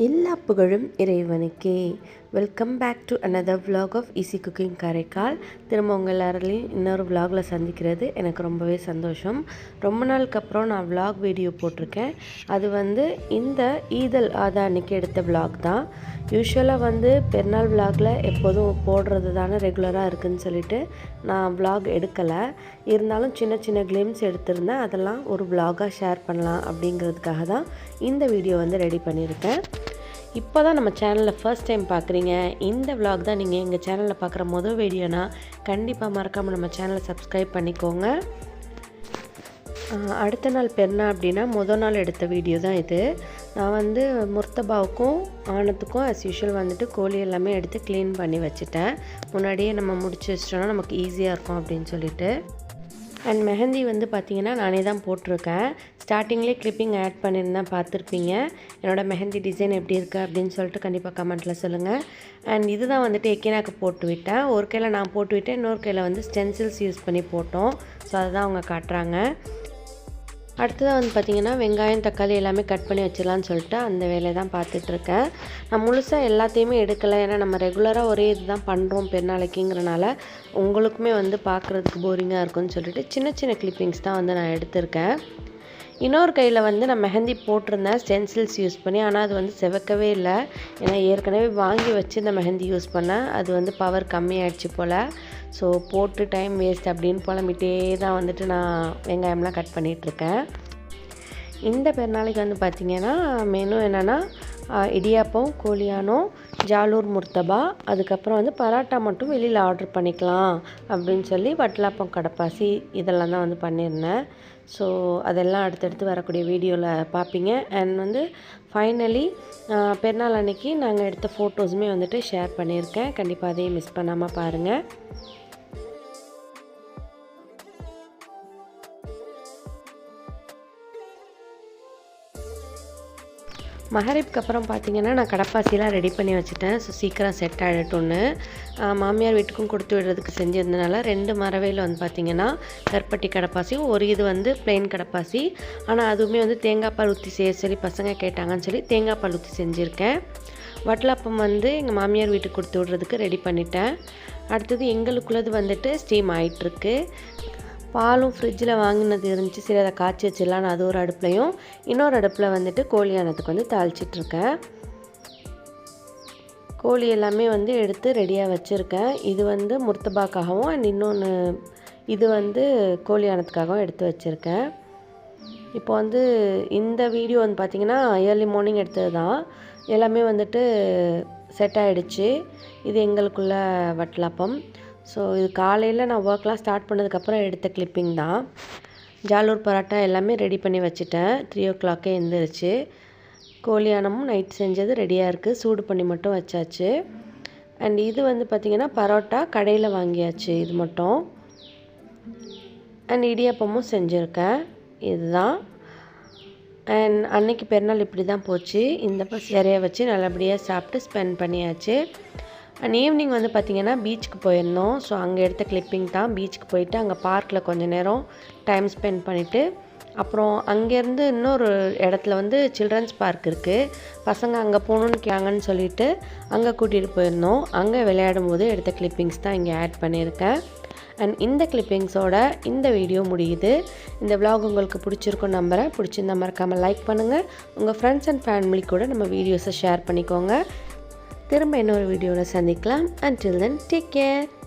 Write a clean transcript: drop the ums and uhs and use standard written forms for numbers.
எல்லா புகழும் இறைவனுக்கே. Welcome back to another vlog of easy cooking Karaikal. திரும்ப உங்கள் எல்லாரையும் இன்னொரு vlogல சந்திக்கிறது எனக்கு ரொம்பவே சந்தோஷம். ரொம்ப நாளுக்கு அப்புறம் நான் vlog வீடியோ போட்டிருக்கேன். அது இந்த ஈதல் ஆதா அன்றைக்கி எடுத்த vlog தான். யூஸ்வலாக பெருநாள் vlogல எப்போதும் போடுறது தானே ரெகுலராக இருக்குதுன்னு சொல்லிட்டு நான் vlog எடுக்கலை. இருந்தாலும் சின்ன சின்ன கிளிம்ஸ் எடுத்திருந்தேன். அதெல்லாம் ஒரு vlog-ஆக ஷேர் பண்ணலாம் அப்படிங்கிறதுக்காக தான் இந்த வீடியோ ரெடி பண்ணியிருக்கேன். இப்போ தான் நம்ம சேனலில் ஃபர்ஸ்ட் டைம் பார்க்குறீங்க, இந்த vlog தான் நீங்கள் எங்கள் சேனலில் பார்க்குற முதல் வீடியோனா கண்டிப்பாக மறக்காமல் நம்ம சேனலை சப்ஸ்கிரைப் பண்ணிக்கோங்க. அடுத்த நாள் பெருநாள் அப்படின்னா முதல் நாள் எடுத்த வீடியோ தான் இது. நான் முர்த்தபாவுக்கும் ஆனத்துக்கும் அஸ் யூஷுவல் கோழி எல்லாமே எடுத்து க்ளீன் பண்ணி வச்சுட்டேன். முன்னாடியே நம்ம முடிச்சு வச்சிட்டோன்னா நமக்கு ஈஸியாக இருக்கும் அப்படின்னு சொல்லிட்டு. அண்ட் மெஹந்தி பார்த்திங்கன்னா நானே தான் போட்டிருக்கேன். ஸ்டார்டிங்லேயே கிளிப்பிங் ஆட் பண்ணியிருந்தேன், பார்த்துருப்பீங்க. என்னோடய மெஹந்தி டிசைன் எப்படி இருக்குது அப்படின்னு சொல்லிட்டு கண்டிப்பாக கமெண்ட்டில் சொல்லுங்கள். அண்ட் இது தான் எக்கினாக்கு போட்டு விட்டேன். ஒரு கையில் நான் போட்டு விட்டேன், இன்னொரு கையில் ஸ்டென்சில்ஸ் யூஸ் பண்ணி போட்டோம். ஸோ அதை தான் அவங்க காட்டுறாங்க. அடுத்ததாக பார்த்திங்கன்னா வெங்காயம் தக்காளி எல்லாமே கட் பண்ணி வச்சிடலான்னு சொல்லிட்டு அந்த வேலையை தான் பார்த்துட்ருக்கேன். நான் முழுசாக எல்லாத்தையுமே எடுக்கலை, ஏன்னா நம்ம ரெகுலராக ஒரே இது தான் பண்ணுறோம் பெருநாளைக்குங்கிறனால உங்களுக்குமே பார்க்குறதுக்கு போரிங்காக இருக்கும்னு சொல்லிட்டு சின்ன சின்ன கிளிப்பிங்ஸ் தான் நான் எடுத்திருக்கேன். இன்னொரு கையில் நான் மெஹந்தி போட்டிருந்தேன் ஸ்டென்சில்ஸ் யூஸ் பண்ணி. ஆனால் அது செவக்கவே இல்லை, ஏன்னா ஏற்கனவே வாங்கி வச்சு இந்த மெஹந்தி யூஸ் பண்ணேன். அது பவர் கம்மியாகிடுச்சு போல். ஸோ போட்டு டைம் வேஸ்ட் அப்படின்னு புலம்பிட்டே தான் நான் வெங்காயம்லாம் கட் பண்ணிகிட்ருக்கேன். இந்த பெருநாளைக்கு பார்த்திங்கன்னா மெனு என்னென்னா இடியாப்பம், கோழியானம், ஜாலூர் முர்த்தபா, அதுக்கப்புறம் பரோட்டா மட்டும் வெளியில் ஆர்டர் பண்ணிக்கலாம் அப்படின்னு சொல்லி வட்டலாப்பம் கடப்பாசி இதெல்லாம் தான் பண்ணியிருந்தேன். ஸோ அதெல்லாம் அடுத்தடுத்து வரக்கூடிய வீடியோவில் பார்ப்பீங்க. அண்ட் ஃபைனலி பெருநாள் அன்னைக்கு நாங்கள் எடுத்த ஃபோட்டோஸுமே ஷேர் பண்ணியிருக்கேன். கண்டிப்பாக அதையும் மிஸ் பண்ணாமல் பாருங்கள். மகரிப்க்கு அப்புறம் பார்த்திங்கன்னா நான் கடப்பாசிலாம் ரெடி பண்ணி வச்சுட்டேன். ஸோ சீக்கிரம் செட் ஆகிடட்டும்னு மாமியார் வீட்டுக்கும் கொடுத்து விடுறதுக்கு செஞ்சிருந்தனால 2 மரவையில் பார்த்திங்கன்னா கருப்பட்டி கடப்பாசியும் ஒரு இது பிளெயின் கடப்பாசி. ஆனால் அதுவுமே தேங்காய் பால் ஊற்றி செய்ய சொல்லி பசங்க கேட்டாங்கன்னு சொல்லி தேங்காய் பால் ஊற்றி செஞ்சுருக்கேன். வட்டலாப்பம் எங்கள் மாமியார் வீட்டுக்கு கொடுத்து விடுறதுக்கு ரெடி பண்ணிட்டேன். அடுத்தது எங்களுக்குள்ளது ஸ்டீம் ஆகிட்டுருக்கு. பாலும் ஃப்ரிட்ஜில் வாங்கினது இருந்துச்சு, சரி அதை காய்ச்சி வச்சிடலான்னு அது ஒரு அடுப்புலையும், இன்னொரு அடுப்பில் கோழியானத்துக்கு தாளிச்சிட்ருக்கேன். கோழி எல்லாமே எடுத்து ரெடியாக வச்சுருக்கேன். இது முர்த்தபாக்காகவும் அண்ட் இன்னொன்று இது கோழியானத்துக்காகவும் எடுத்து வச்சுருக்கேன். இப்போ இந்த வீடியோ பார்த்திங்கன்னா ஏர்லி மார்னிங் எடுத்தது தான். எல்லாமே செட் ஆகிடுச்சு. இது எங்களுக்குள்ள வட்டலாப்பம். ஸோ இது காலையில் நான் ஒர்க்லாம் ஸ்டார்ட் பண்ணதுக்கப்புறம் எடுத்த கிளிப்பிங் தான். ஜாலூர் பரோட்டா எல்லாமே ரெடி பண்ணி வச்சுட்டேன். 3 o'clock எழுந்திரிச்சு. கோழியானமும் நைட் செஞ்சது ரெடியாக இருக்குது, சூடு பண்ணி மட்டும் வச்சாச்சு. அண்ட் இது பார்த்திங்கன்னா பரோட்டா கடையில் வாங்கியாச்சு இது மட்டும். அண்ட் இடியாப்பமும் செஞ்சுருக்கேன். இதுதான். அண்ட் அன்னைக்கு பெருநாள் இப்படி தான் போச்சு. இந்த பஸ் நிறைய வச்சு நல்லபடியாக சாப்பிட்டு ஸ்பெண்ட் பண்ணியாச்சு. அண்ட் ஈவினிங் பார்த்திங்கன்னா பீச்சுக்கு போயிருந்தோம். ஸோ அங்கே எடுத்த கிளிப்பிங் தான். பீச்சுக்கு போயிட்டு அங்கே பார்க்கில் கொஞ்சம் நேரம் டைம் ஸ்பெண்ட் பண்ணிவிட்டு அப்புறம் அங்கேருந்து இன்னொரு இடத்துல சில்ட்ரன்ஸ் பார்க் இருக்குது. பசங்க அங்கே போகணுன்னு கேங்கன்னு சொல்லிவிட்டு அங்கே கூட்டிகிட்டு போயிருந்தோம். அங்கே விளையாடும் போது எடுத்த கிளிப்பிங்ஸ் தான் இங்கே ஆட் பண்ணியிருக்கேன். அண்ட் இந்த கிளிப்பிங்ஸோட இந்த வீடியோ முடியுது. இந்த vlog உங்களுக்கு பிடிச்சிருக்கும் நம்புகிறேன். பிடிச்சிருந்தா மறக்காமல் லைக் பண்ணுங்கள். உங்கள் ஃப்ரெண்ட்ஸ் அண்ட் ஃபேமிலி கூட நம்ம வீடியோஸை ஷேர் பண்ணிக்கோங்க. திரும்ப இன்னொரு வீடியோவில் சந்திக்கலாம். Until then, take care.